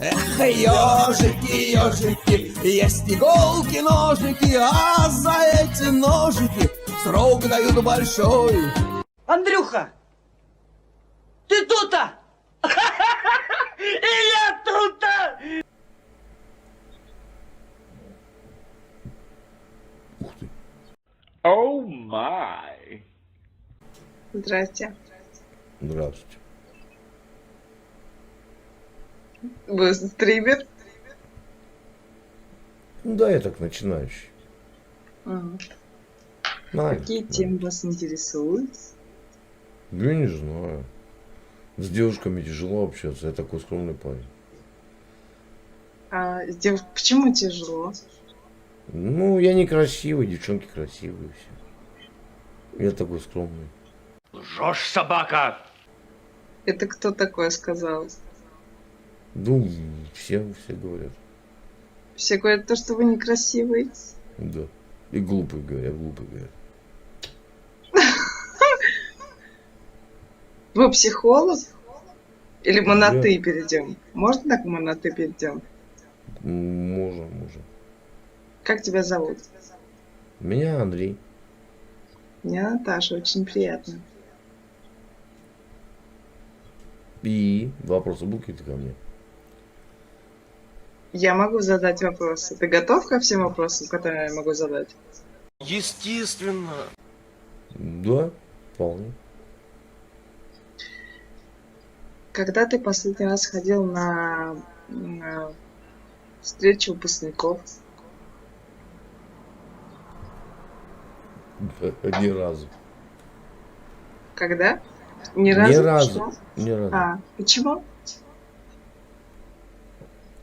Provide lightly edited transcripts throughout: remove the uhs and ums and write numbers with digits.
Эх, ежики, ежики, есть иголки, ножики, а за эти ножики срок дают большой. Андрюха, ты тут-то? И я тут-то! Ух ты. Oh my. Здрасте. Здравствуйте. Вы стример? Ну да, я так начинающий. Какие темы вас интересуют? Я не знаю. С девушками тяжело общаться, я такой скромный парень. Почему тяжело? Ну, я некрасивый, девчонки красивые все. Я такой скромный. Лжешь, собака! Это кто такое сказал? Ну, все говорят. Все говорят то, что вы некрасивый. Да. И глупые говорят, глупые говорят. Вы психолог? Или мы на «ты» перейдем? Можно так мы на «ты» перейдем? Можно. Как тебя зовут? Меня Андрей. Меня Наташа, очень приятно. И вопросы будут какие-то ко мне? Я могу задать вопросы. Ты готов ко всем вопросам, которые я могу задать? Естественно. Да, вполне. Когда ты последний раз ходил на встречу выпускников? Ни разу. Когда? Ни разу? Что? Ни разу. Почему?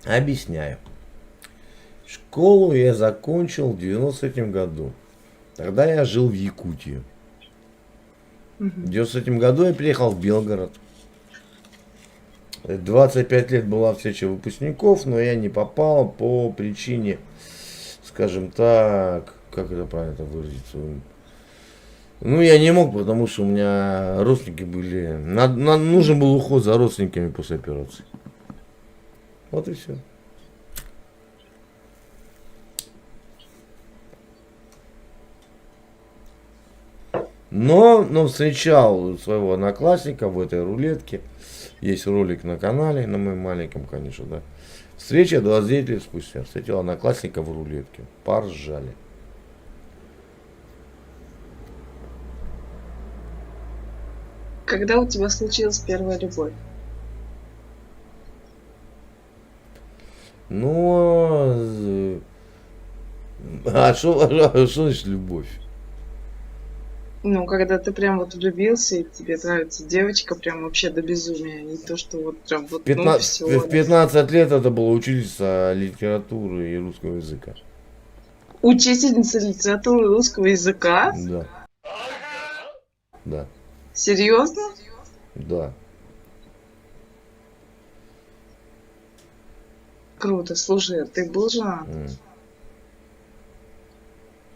Объясняю. Школу я закончил в 93 году. Тогда я жил в Якутии. В 93 году я приехал в Белгород. 25 лет была встреча выпускников, но я не попал по причине, скажем так, как это правильно выразиться. Ну, я не мог, потому что у меня родственники были. Нужен был уход за родственниками после операции. Вот и все. Но встречал своего одноклассника в этой рулетке. Есть ролик на канале, на моем маленьком, конечно, да. Встреча 29 лет спустя. Встретил одноклассника в рулетке. Поржали. Когда у тебя случилась первая любовь? Ну, что значит любовь? Ну, когда ты прям вот влюбился, и тебе нравится девочка прям вообще до безумия. Не то, что вот прям вот, В 15 лет это была учительница литературы и русского языка. Учительница литературы и русского языка? Да. Да. Серьезно? Да. Круто. Слушай, а ты был женат?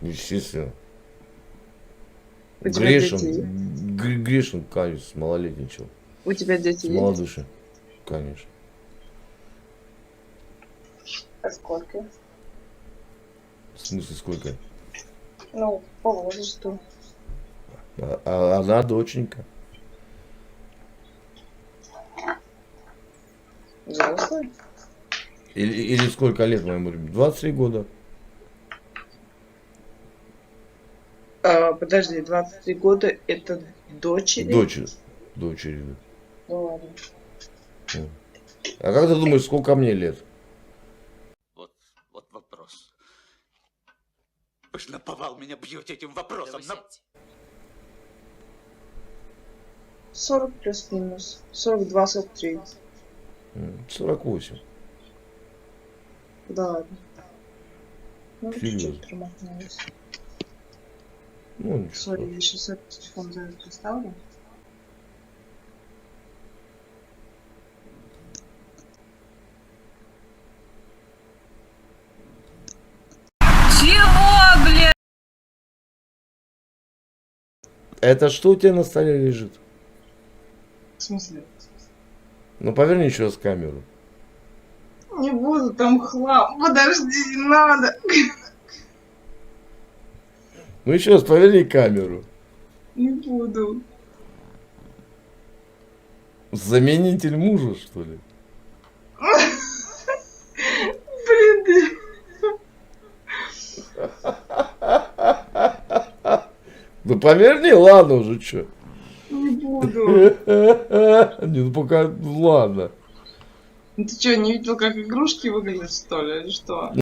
Естественно. У тебя дети есть? Грешен, каюсь, малолетний человек. У тебя дети есть? Малодушие, конечно. А сколько? В смысле, сколько? Ну, по возрасту. Она доченька. Взрослая? Или сколько лет моему ребенку? 23 года. Подожди, 23 года это дочери? Дочери. Ну ладно. А как ты думаешь, сколько мне лет? Вот вопрос. Вы ж наповал меня бьете этим вопросом. 40 плюс-минус. 42-43. 48. Да ладно. Ну, Серьезно? чуть-чуть промахнулась. Ну, ничего. Сори, я сейчас этот телефон за это поставлю. Чего, блядь? Это что у тебя на столе лежит? В смысле? Ну, поверни еще раз камеру. не буду, там хлам. Подожди, не надо. Ну еще раз поверни камеру. Не буду. Заменитель мужа, что ли? Блин, ты... Ну поверни, ладно уже, чё. Не буду. Не, ну пока, ну, ладно. Ну ты что, не видел, как игрушки выглядят, что ли, или что?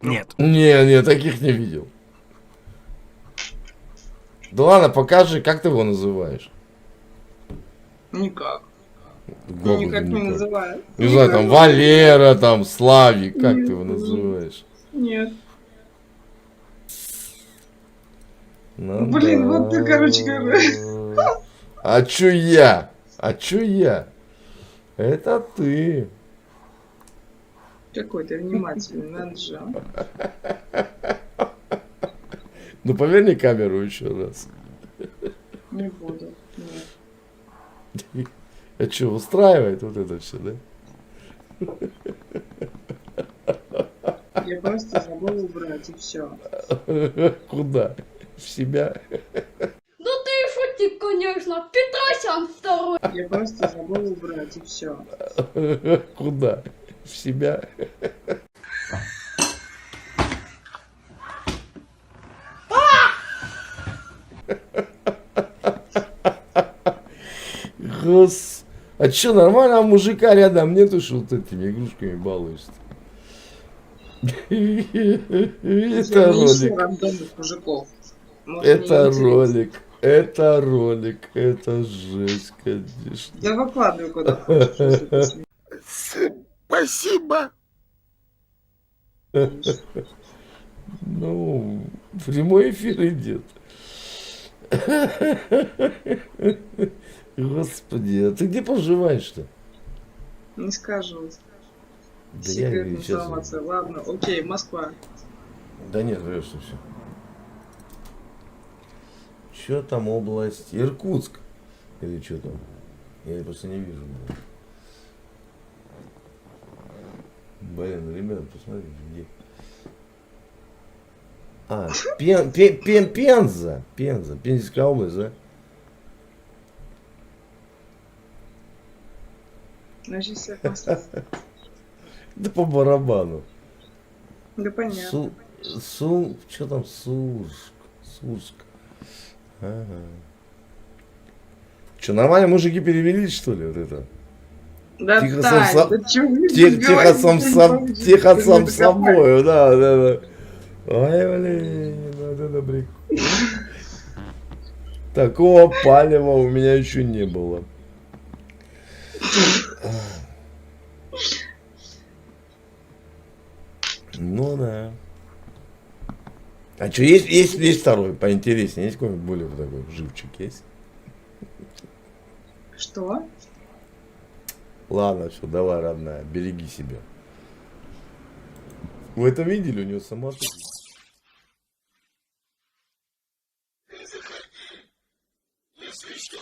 Не, таких не видел. Да ладно, покажи, как ты его называешь? Никак. Как Я это никак не никак? называю. Не знаю, там Валера, там Славик, как Нет, ты его называешь? Нет. Ну, Блин, да. вот ты, короче говоря. А чё я? А чё я? Это ты. Какой ты внимательный, надо же. Ну поверни камеру еще раз. Не буду. Нет. А что, устраивает вот это все, да? Я просто забыла убрать, и все. Куда? В себя? Ну ты шутник, конечно. Петросян второй. Я просто забыла убрать, и все. Куда? В себя? Гос... А чё, нормально, мужика рядом нету, что вот этими игрушками балуешься? Это Я не ищу ролик. рандомных мужиков. Может, Это мне ролик. Это ролик. Это жесть, конечно. Да выкладывай куда хочешь, если ты смеешься. Спасибо. Ну, прямой эфир идет. Господи, а ты где поживаешь-то? Не скажу. Да я Секретная говорю, сейчас. информация. Ладно, окей, Москва. Да нет, врешь ты все. Что там область? Иркутск? Или что там? Я просто не вижу. Блин, ребят, посмотрите, где. А, Пенза. Пензенская область, да? Значит, всех послать. Да по барабану. Да понятно. Что там Сурск. Ага. Что, нормально мужики перевелись, что ли, вот это? Да, Тихо Тань, сам- да чё вы Тихо сам собой, да. Ой, блин, вот это прикол. Такого палева у меня еще не было. Ну да. А что, есть второй, поинтереснее? Есть какой-нибудь более такой живчик есть? Что? Ладно, все, давай, родная, береги себя. Вы это видели? У него самотек. Если что,